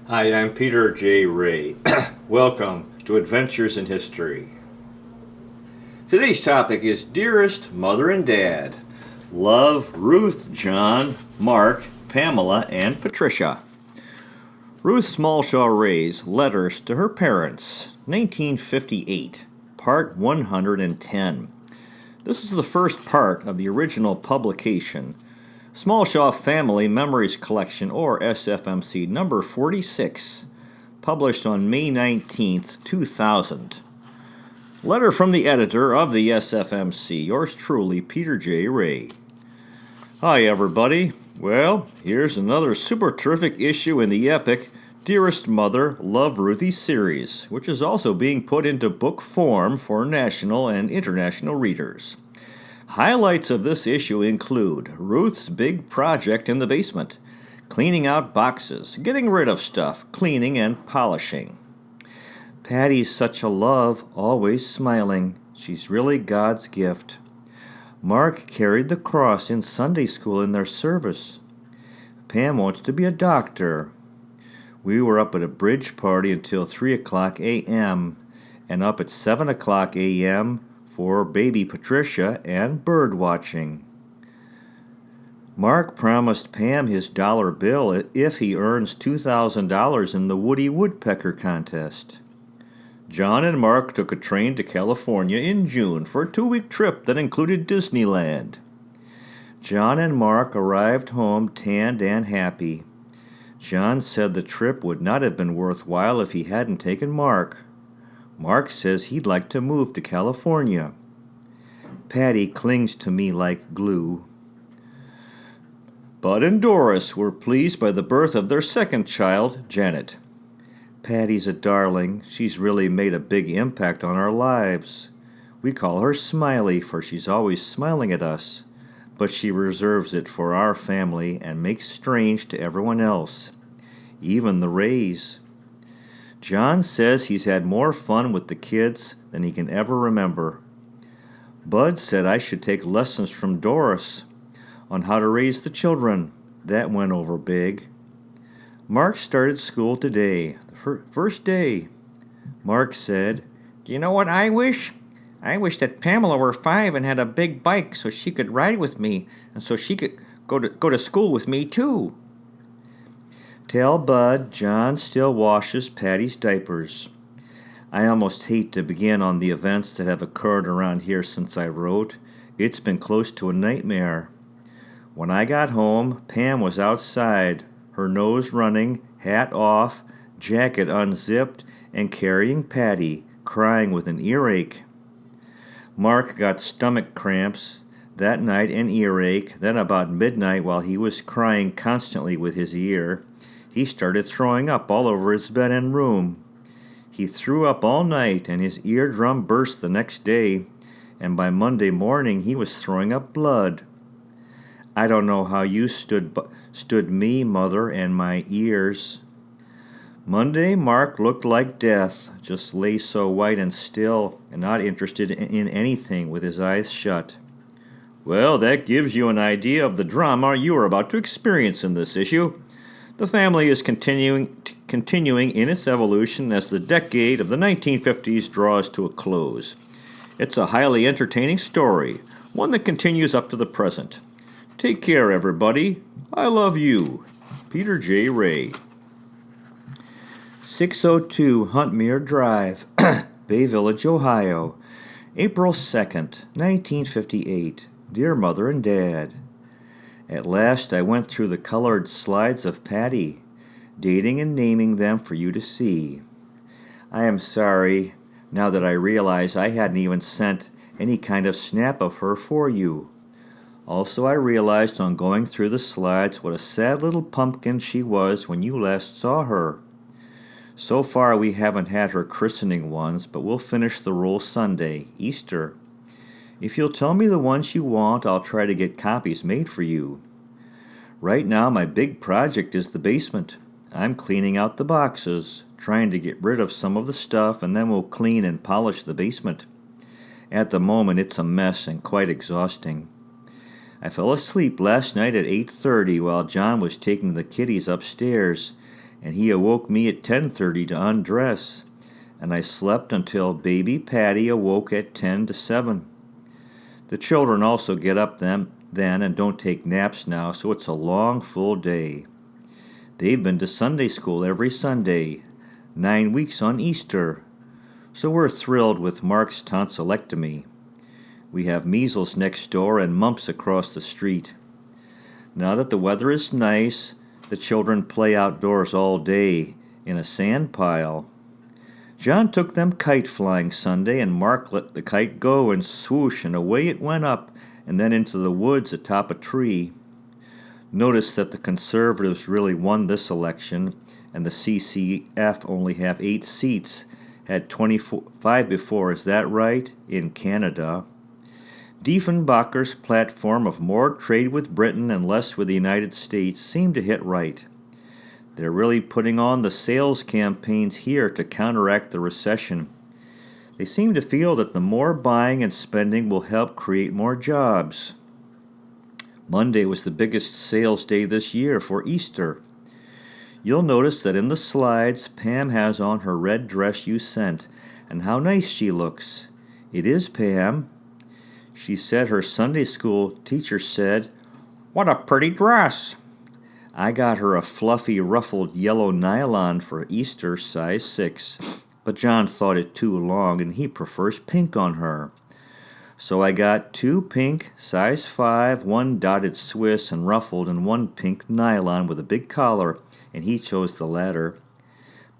Hi, I'm Peter J. Ray. Welcome to Adventures in History. Today's topic is Dearest Mother and Dad. Love, Ruth, John, Mark, Pamela, and Patricia. Ruth Smallshaw Ray's Letters to Her Parents, 1958, Part 110. This is the first part of the original publication, Smallshaw Family Memories Collection, or SFMC, number 46, published on May 19, 2000. Letter from the editor of the SFMC, yours truly, Peter J. Ray. Hi, everybody. Well, here's another super terrific issue in the epic Dearest Mother, Love Ruthie series, which is also being put into book form for national and international readers. Highlights of this issue include Ruth's big project in the basement, cleaning out boxes, getting rid of stuff, cleaning and polishing. Patty's such a love, always smiling. She's really God's gift. Mark carried the cross in Sunday school in their service. Pam wants to be a doctor. We were up at a bridge party until 3 o'clock a.m. and up at 7 o'clock a.m. for baby Patricia and bird watching. Mark promised Pam his dollar bill if he earns $2,000 in the Woody Woodpecker contest. John and Mark took a train to California in June for a 2-week trip that included Disneyland. John and Mark arrived home tanned and happy. John said the trip would not have been worthwhile if he hadn't taken Mark. Mark says he'd like to move to California. Patty clings to me like glue. Bud and Doris were pleased by the birth of their second child, Janet. Patty's a darling. She's really made a big impact on our lives. We call her Smiley, for she's always smiling at us, but she reserves it for our family and makes strange to everyone else, even the Rays. John says he's had more fun with the kids than he can ever remember. Bud said I should take lessons from Doris on how to raise the children. That went over big. Mark started school today, the first day. Mark said, "Do you know what I wish? I wish that Pamela were 5 and had a big bike so she could ride with me and so she could go to school with me too." Tell Bud John still washes Patty's diapers. I almost hate to begin on the events that have occurred around here since I wrote. It's been close to a nightmare. When I got home, Pam was outside, her nose running, hat off, jacket unzipped, and carrying Patty, crying with an earache. Mark got stomach cramps that night and earache. Then about midnight, while he was crying constantly with his ear, he started throwing up all over his bed and room. He threw up all night, and his eardrum burst the next day, and by Monday morning he was throwing up blood. I don't know how you stood me, Mother, and my ears. Monday, Mark looked like death, just lay so white and still, and not interested in anything, with his eyes shut. Well, that gives you an idea of the drama you are about to experience in this issue. The family is continuing in its evolution as the decade of the 1950s draws to a close. It's a highly entertaining story, one that continues up to the present. Take care, everybody. I love you. Peter J. Ray. 602 Huntmere Drive, Bay Village, Ohio, April 2nd, 1958. Dear Mother and Dad, at last I went through the colored slides of Patty, dating and naming them for you to see. I am sorry, now that I realize I hadn't even sent any kind of snap of her for you. Also, I realized on going through the slides what a sad little pumpkin she was when you last saw her. So far, we haven't had her christening ones, but we'll finish the roll Sunday, Easter. If you'll tell me the ones you want, I'll try to get copies made for you. Right now, my big project is the basement. I'm cleaning out the boxes, trying to get rid of some of the stuff, and then we'll clean and polish the basement. At the moment, it's a mess and quite exhausting. I fell asleep last night at 8:30 while John was taking the kiddies upstairs, and he awoke me at 10:30 to undress, and I slept until baby Patty awoke at 10 to 7. The children also get up then and don't take naps now, so it's a long, full day. They've been to Sunday school every Sunday, 9 weeks on Easter, so we're thrilled with Mark's tonsillectomy. We have measles next door and mumps across the street. Now that the weather is nice, the children play outdoors all day in a sand pile. John took them kite flying Sunday, and Mark let the kite go and swoosh, and away it went up and then into the woods atop a tree. Notice that the Conservatives really won this election, and the CCF only have 8 seats, had 25 before, is that right, in Canada. Diefenbacher's platform of more trade with Britain and less with the United States seemed to hit right. They're really putting on the sales campaigns here to counteract the recession. They seem to feel that the more buying and spending will help create more jobs. Monday was the biggest sales day this year for Easter. You'll notice that in the slides, Pam has on her red dress you sent, and how nice she looks. It is, Pam. She said her Sunday school teacher said, "What a pretty dress." I got her a fluffy, ruffled yellow nylon for Easter, size 6, but John thought it too long and he prefers pink on her. So I got 2 pink, size 5, 1 dotted Swiss and ruffled, and 1 pink nylon with a big collar, and he chose the latter.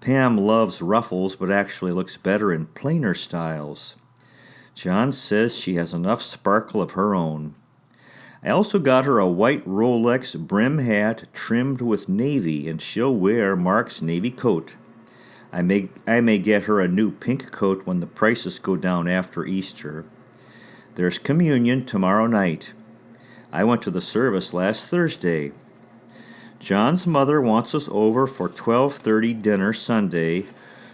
Pam loves ruffles, but actually looks better in plainer styles. John says she has enough sparkle of her own. I also got her a white Rolex brim hat trimmed with navy, and she'll wear Mark's navy coat. I may get her a new pink coat when the prices go down after Easter. There's communion tomorrow night. I went to the service last Thursday. John's mother wants us over for 12:30 dinner Sunday,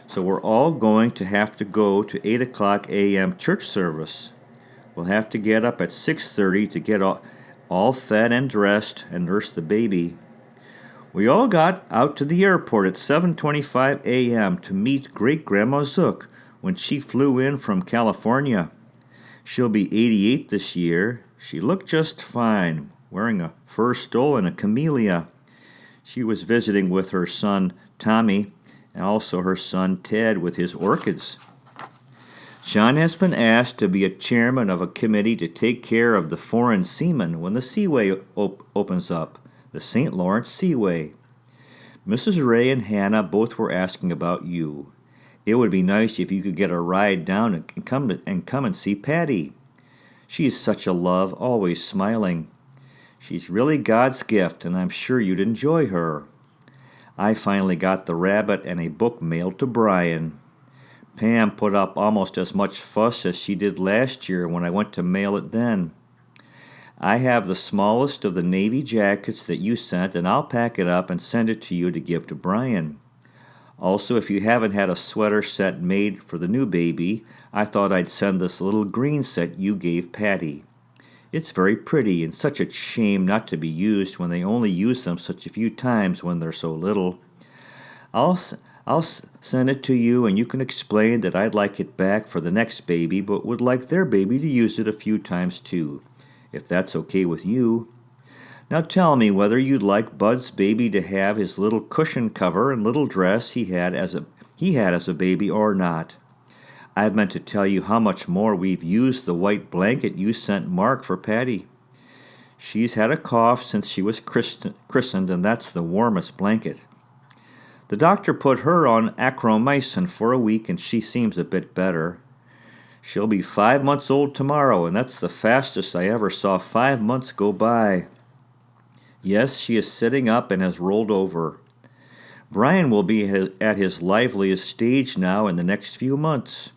so we're all going to have to go to 8 o'clock a.m. church service. We'll have to get up at 6:30 to get all fed and dressed and nurse the baby. We all got out to the airport at 7:25 a.m. to meet Great-Grandma Zook when she flew in from California. She'll be 88 this year. She looked just fine, wearing a fur stole and a camellia. She was visiting with her son Tommy and also her son Ted with his orchids. John has been asked to be a chairman of a committee to take care of the foreign seamen when the Seaway opens up, the St. Lawrence Seaway. Mrs. Ray and Hannah both were asking about you. It would be nice if you could get a ride down and come and see Patty. She is such a love, always smiling. She's really God's gift, and I'm sure you'd enjoy her. I finally got the rabbit and a book mailed to Brian. Pam put up almost as much fuss as she did last year when I went to mail it then. I have the smallest of the navy jackets that you sent, and I'll pack it up and send it to you to give to Brian. Also, if you haven't had a sweater set made for the new baby, I thought I'd send this little green set you gave Patty. It's very pretty and such a shame not to be used when they only use them such a few times when they're so little. I'll send it to you, and you can explain that I'd like it back for the next baby, but would like their baby to use it a few times too, if that's okay with you. Now tell me whether you'd like Bud's baby to have his little cushion cover and little dress he had as a baby or not. I've meant to tell you how much more we've used the white blanket you sent Mark for Patty. She's had a cough since she was christened, and that's the warmest blanket. The doctor put her on acromycin for a week, and she seems a bit better. She'll be 5 months old tomorrow, and that's the fastest I ever saw 5 months go by. Yes, she is sitting up and has rolled over. Brian will be at his liveliest stage now in the next few months.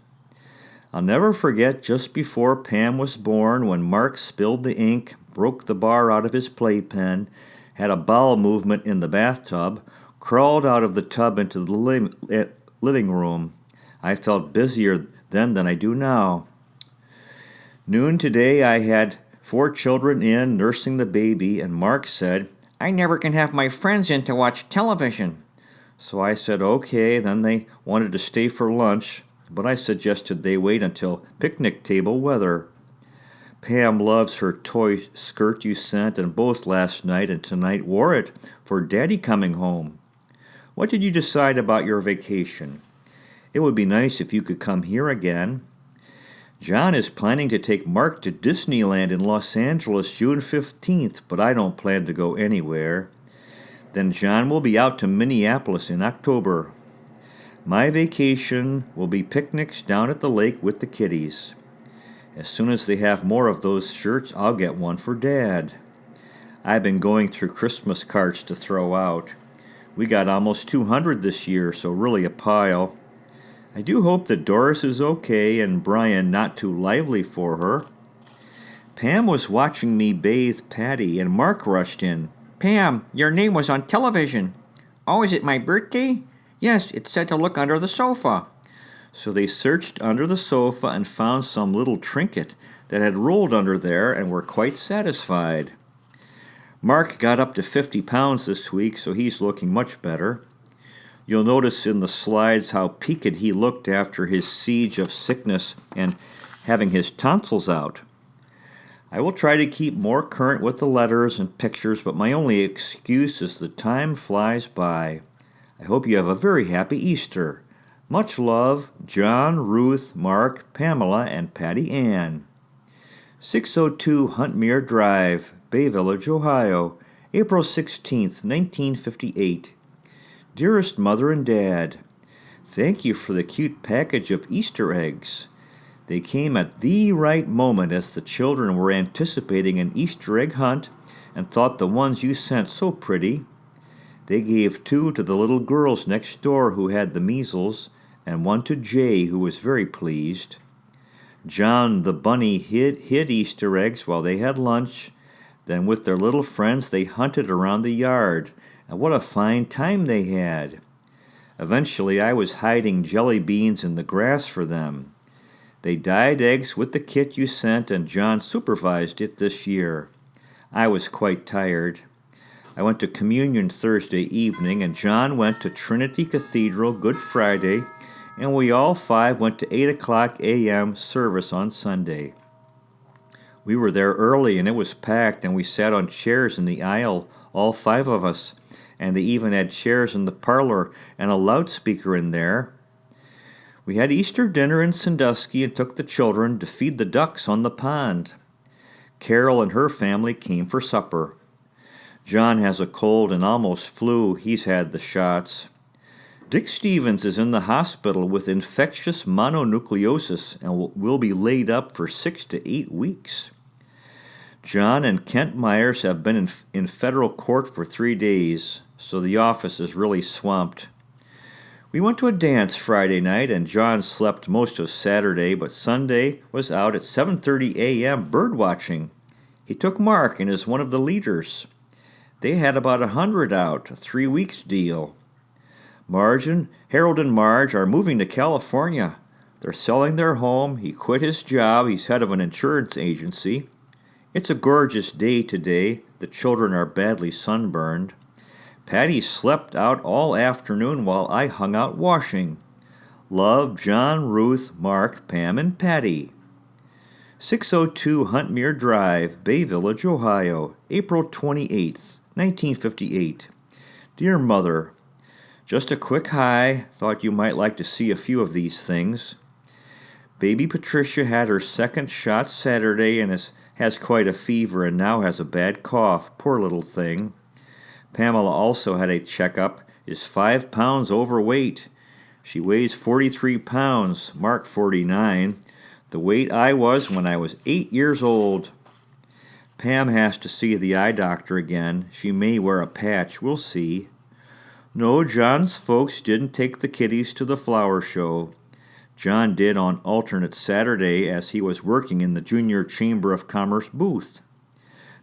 I'll never forget just before Pam was born when Mark spilled the ink, broke the bar out of his playpen, had a bowel movement in the bathtub, crawled out of the tub into the living room. I felt busier then than I do now. Noon today I had 4 children in nursing the baby, and Mark said, "I never can have my friends in to watch television." So I said okay, then they wanted to stay for lunch, but I suggested they wait until picnic table weather. Pam loves her toy skirt you sent, and both last night and tonight wore it for Daddy coming home. What did you decide about your vacation? It would be nice if you could come here again. John is planning to take Mark to Disneyland in Los Angeles June 15th, but I don't plan to go anywhere. Then John will be out to Minneapolis in October. My vacation will be picnics down at the lake with the kiddies. As soon as they have more of those shirts, I'll get one for Dad. I've been going through Christmas cards to throw out. We got almost 200 this year, so really a pile. I do hope that Doris is okay and Brian not too lively for her. Pam was watching me bathe Patty, and Mark rushed in. Pam, your name was on television. Oh, is it my birthday? Yes, it said to look under the sofa. So they searched under the sofa and found some little trinket that had rolled under there and were quite satisfied. Mark got up to 50 pounds this week, so he's looking much better. You'll notice in the slides how peaked he looked after his siege of sickness and having his tonsils out. I will try to keep more current with the letters and pictures, but my only excuse is the time flies by. I hope you have a very happy Easter. Much love, John, Ruth, Mark, Pamela, and Patty Ann. 602 Huntmere Drive, Bay Village, Ohio, April 16th, 1958. Dearest Mother and Dad, thank you for the cute package of Easter eggs. They came at the right moment as the children were anticipating an Easter egg hunt and thought the ones you sent so pretty. They gave 2 to the little girls next door who had the measles, and 1 to Jay, who was very pleased. John the bunny hid Easter eggs while they had lunch. Then with their little friends they hunted around the yard, and what a fine time they had. Eventually I was hiding jelly beans in the grass for them. They dyed eggs with the kit you sent, and John supervised it this year. I was quite tired. I went to communion Thursday evening, and John went to Trinity Cathedral Good Friday, and we all 5 went to 8 o'clock a.m. service on Sunday. We were there early, and it was packed, and we sat on chairs in the aisle, all 5 of us, and they even had chairs in the parlor and a loudspeaker in there. We had Easter dinner in Sandusky and took the children to feed the ducks on the pond. Carol and her family came for supper. John has a cold and almost flu. He's had the shots. Dick Stevens is in the hospital with infectious mononucleosis and will be laid up for 6 to 8 weeks. John and Kent Myers have been in federal court for 3 days, so the office is really swamped. We went to a dance Friday night, and John slept most of Saturday, but Sunday was out at 7:30 a.m. bird watching. He took Mark and is one of the leaders. They had about 100 out, a 3 weeks deal. Harold and Marge are moving to California. They're selling their home. He quit his job. He's head of an insurance agency. It's a gorgeous day today. The children are badly sunburned. Patty slept out all afternoon while I hung out washing. Love, John, Ruth, Mark, Pam, and Patty. 602 Huntmere Drive, Bay Village, Ohio, April 28th, 1958. Dear Mother, just a quick hi. Thought you might like to see a few of these things. Baby Patricia had her second shot Saturday and has quite a fever and now has a bad cough. Poor little thing. Pamela also had a checkup, is 5 pounds overweight. She weighs 43 pounds, Mark 49, the weight I was when I was 8 years old. Pam has to see the eye doctor again. She may wear a patch, we'll see. No, John's folks didn't take the kiddies to the flower show. John did on alternate Saturday as he was working in the Junior Chamber of Commerce booth.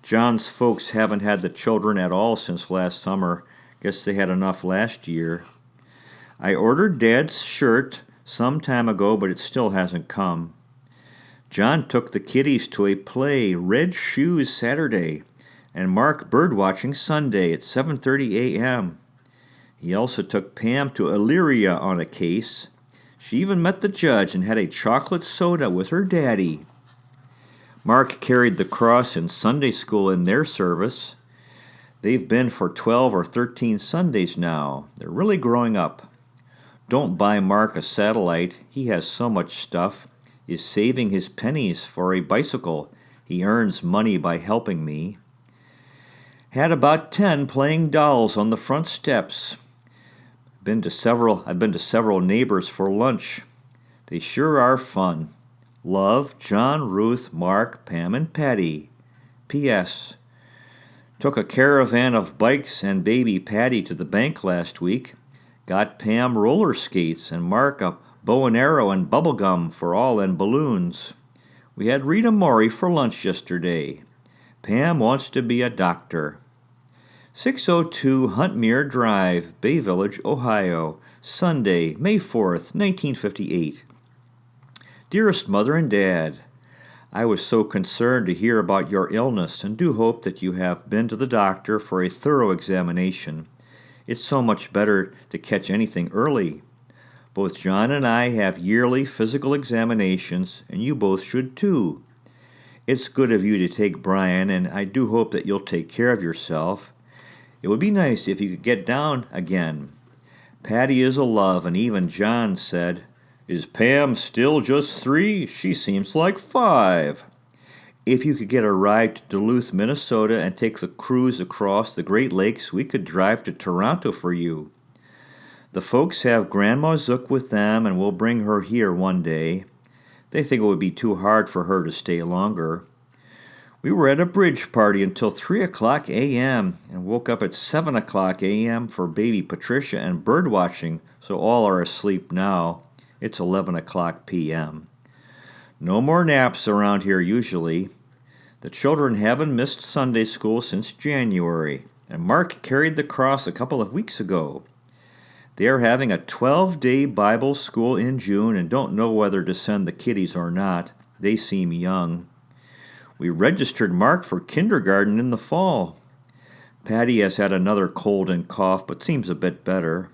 John's folks haven't had the children at all since last summer. Guess they had enough last year. I ordered Dad's shirt some time ago, but it still hasn't come. John took the kiddies to a play, Red Shoes, Saturday, and Mark birdwatching Sunday at 7:30 a.m. He also took Pam to Illyria on a case. She even met the judge and had a chocolate soda with her daddy. Mark carried the cross in Sunday school in their service. They've been for 12 or 13 Sundays now. They're really growing up. Don't buy Mark a satellite. He has so much stuff. Is saving his pennies for a bicycle. He earns money by helping me. Had about 10 playing dolls on the front steps. I've been to several neighbors for lunch. They sure are fun. Love, John, Ruth, Mark, Pam, and Patty. P.S. Took a caravan of bikes and baby Patty to the bank last week. Got Pam roller skates and Mark a bow and arrow and bubble gum for all and balloons. We had Rita Morey for lunch yesterday. Pam wants to be a doctor. 602 Huntmere Drive, Bay Village, Ohio, Sunday, May 4th, 1958. Dearest Mother and Dad, I was so concerned to hear about your illness and do hope that you have been to the doctor for a thorough examination. It's so much better to catch anything early. Both John and I have yearly physical examinations, and you both should too. It's good of you to take Brian, and I do hope that you'll take care of yourself. It would be nice if you could get down again. Patty is a love, and even John said, "Is Pam still just 3? She seems like 5. If you could get a ride to Duluth, Minnesota, and take the cruise across the Great Lakes, we could drive to Toronto for you. The folks have Grandma Zook with them, and we'll bring her here one day. They think it would be too hard for her to stay longer. We were at a bridge party until 3 o'clock a.m. and woke up at 7 o'clock a.m. for baby Patricia and bird watching, so all are asleep now. It's 11 o'clock p.m. No more naps around here usually. The children haven't missed Sunday school since January, and Mark carried the cross a couple of weeks ago. They are having a 12-day Bible school in June and don't know whether to send the kiddies or not. They seem young. We registered Mark for kindergarten in the fall. Patty has had another cold and cough, but seems a bit better.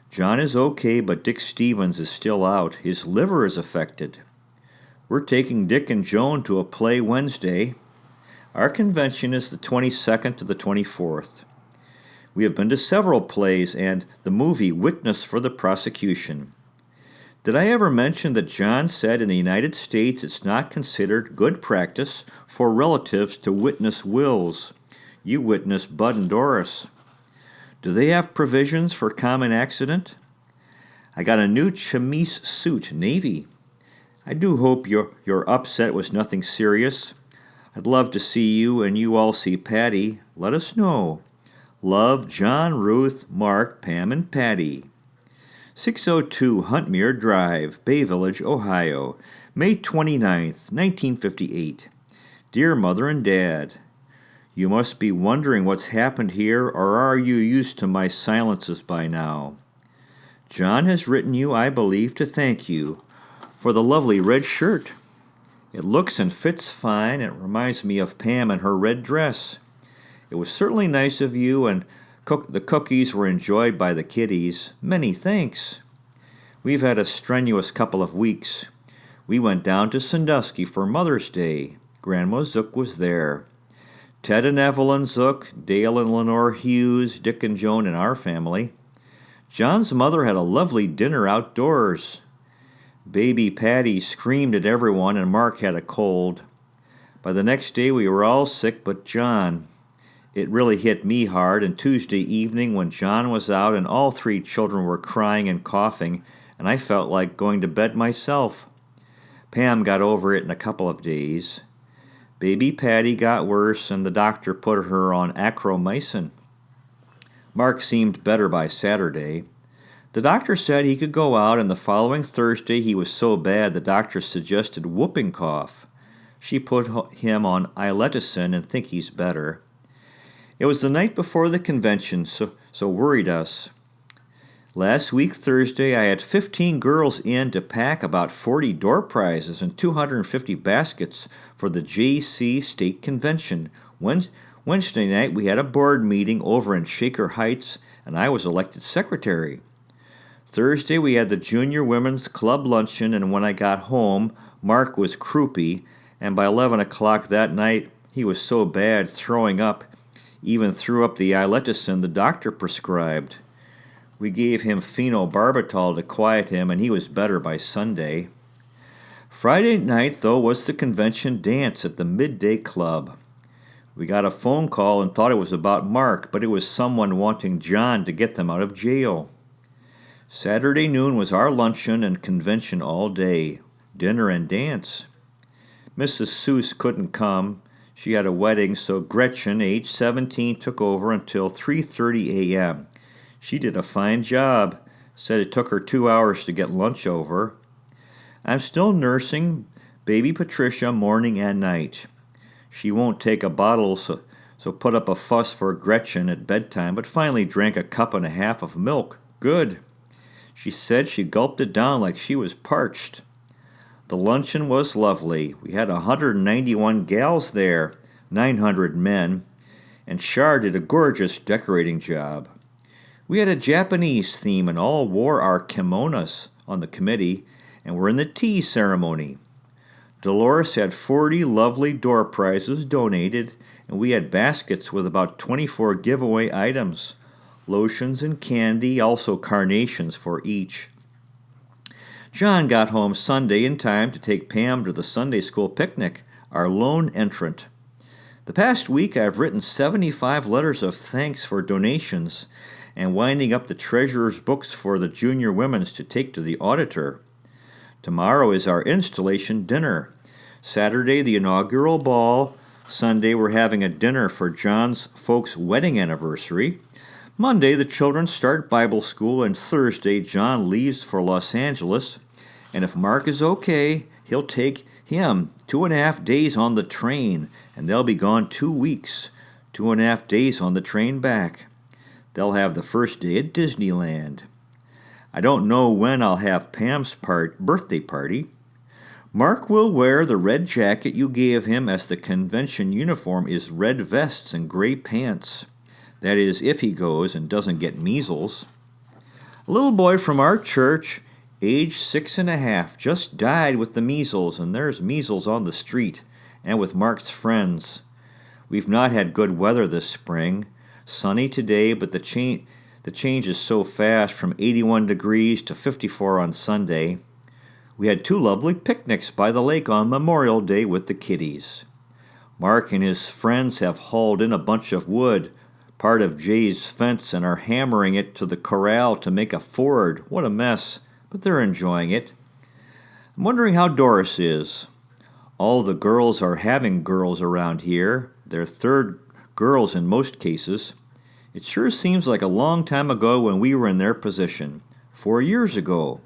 John is okay, but Dick Stevens is still out. His liver is affected. We're taking Dick and Joan to a play Wednesday. Our convention is the 22nd to the 24th. We have been to several plays and the movie Witness for the Prosecution. Did I ever mention that John said in the United States it's not considered good practice for relatives to witness wills? You witnessed Bud and Doris. Do they have provisions for common accident? I got a new chemise suit, navy. I do hope your upset was nothing serious. I'd love to see you and you all see Patty. Let us know. Love, John, Ruth, Mark, Pam, and Patty. 602 Huntmere Drive, Bay Village, Ohio, May 29th, 1958. Dear Mother and Dad, you must be wondering what's happened here, or are you used to my silences by now? John has written you, I believe, to thank you for the lovely red shirt. It looks and fits fine. It reminds me of Pam and her red dress. It was certainly nice of you, and the cookies were enjoyed by the kiddies. Many thanks. We've had a strenuous couple of weeks. We went down to Sandusky for Mother's Day. Grandma Zook was there. Ted and Evelyn Zook, Dale and Lenore Hughes, Dick and Joan, and our family. John's mother had a lovely dinner outdoors. Baby Patty screamed at everyone, and Mark had a cold. By the next day we were all sick but John. It really hit me hard, and Tuesday evening when John was out and all 3 children were crying and coughing, and I felt like going to bed myself. Pam got over it in a couple of days. Baby Patty got worse, and the doctor put her on acromycin. Mark seemed better by Saturday. The doctor said he could go out, and the following Thursday he was so bad the doctor suggested whooping cough. She put him on ileticin and think he's better. It was the night before the convention, so worried us. Last week, Thursday, I had 15 girls in to pack about 40 door prizes and 250 baskets for the JC State Convention. Wednesday night, we had a board meeting over in Shaker Heights, and I was elected secretary. Thursday, we had the Junior Women's Club luncheon, and when I got home, Mark was croupy, and by 11 o'clock that night, he was so bad throwing up, even threw up the ileticin the doctor prescribed. We gave him phenobarbital to quiet him, and he was better by Sunday. Friday night, though, was the convention dance at the Midday Club. We got a phone call and thought it was about Mark, but it was someone wanting John to get them out of jail. Saturday noon was our luncheon and convention all day, dinner and dance. Mrs. Seuss couldn't come. She had a wedding, so Gretchen, age 17, took over until 3:30 a.m. She did a fine job. Said it took her 2 hours to get lunch over. I'm still nursing baby Patricia morning and night. She won't take a bottle, so put up a fuss for Gretchen at bedtime, but finally drank a cup and a half of milk. Good. She said she gulped it down like she was parched. The luncheon was lovely. We had 191 gals there, 900 men, and Char did a gorgeous decorating job. We had a Japanese theme and all wore our kimonos on the committee and were in the tea ceremony. Dolores had 40 lovely door prizes donated, and we had baskets with about 24 giveaway items, lotions and candy, also carnations for each. John got home Sunday in time to take Pam to the Sunday school picnic, our lone entrant. The past week I've written 75 letters of thanks for donations and winding up the treasurer's books for the junior women's to take to the auditor. Tomorrow is our installation dinner. Saturday, the inaugural ball. Sunday, we're having a dinner for John's folks' wedding anniversary. Monday, the children start Bible school, and Thursday, John leaves for Los Angeles. And if Mark is okay, he'll take him 2.5 days on the train, and they'll be gone 2 weeks, 2.5 days on the train back. They'll have the first day at Disneyland. I don't know when I'll have Pam's birthday party. Mark will wear the red jacket you gave him, as the convention uniform is red vests and gray pants. That is, if he goes and doesn't get measles. A little boy from our church, age 6.5, just died with the measles, and there's measles on the street, and with Mark's friends. We've not had good weather this spring. Sunny today, but the change is so fast, from 81 degrees to 54 on Sunday. We had 2 lovely picnics by the lake on Memorial Day with the kiddies. Mark and his friends have hauled in a bunch of wood, part of Jay's fence, and are hammering it to the corral to make a ford. What a mess, but they're enjoying it. I'm wondering how Doris is. All the girls are having girls around here. They're third girls in most cases. It sure seems like a long time ago when we were in their position, 4 years ago.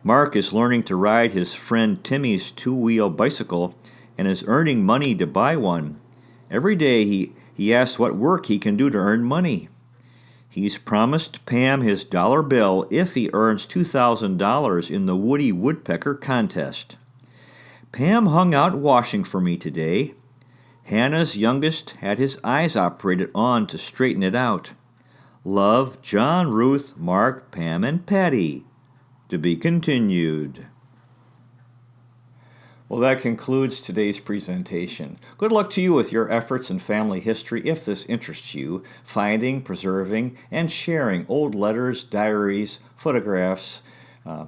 Mark is learning to ride his friend Timmy's 2-wheel bicycle and is earning money to buy one. Every day he asks what work he can do to earn money. He's promised Pam his dollar bill if he earns $2,000 in the Woody Woodpecker contest. Pam hung out washing for me today. Hannah's youngest had his eyes operated on to straighten it out. Love, John, Ruth, Mark, Pam, and Patty. To be continued. Well, that concludes today's presentation. Good luck to you with your efforts in family history if this interests you, finding, preserving, and sharing old letters, diaries, photographs,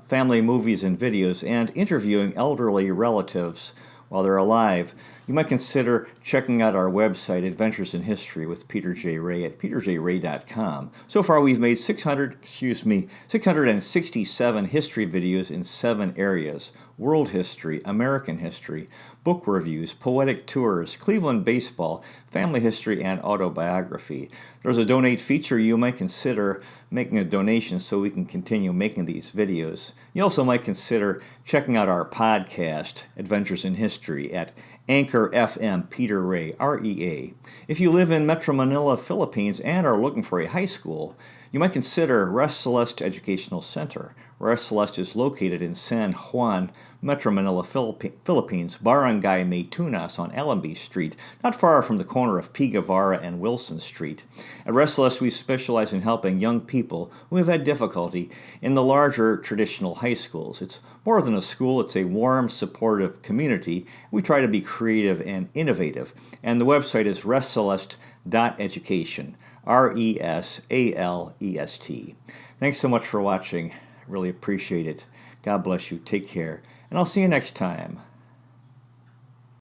family movies and videos, and interviewing elderly relatives while they're alive. You might consider checking out our website, Adventures in History with Peter J. Ray at peterjray.com. So far, we've made 667 history videos in 7 areas: world history, American history, book reviews, poetic tours, Cleveland baseball, family history, and autobiography. There's a donate feature. You might consider making a donation so we can continue making these videos. You also might consider checking out our podcast, Adventures in History, at Anchor FM Peter Ray, REA. If you live in Metro Manila, Philippines, and are looking for a high school, you might consider Rest Celeste Educational Center. Rest Celeste is located in San Juan, Metro Manila, Philippines, Barangay Maytunas on Allenby Street, not far from the corner of P. Guevara and Wilson Street. At Rest Celeste, we specialize in helping young people who have had difficulty in the larger traditional high schools. It's more than a school, it's a warm, supportive community. We try to be creative and innovative, and the website is restceleste.education. RESALEST. Thanks so much for watching. I really appreciate it. God bless you. Take care. And I'll see you next time.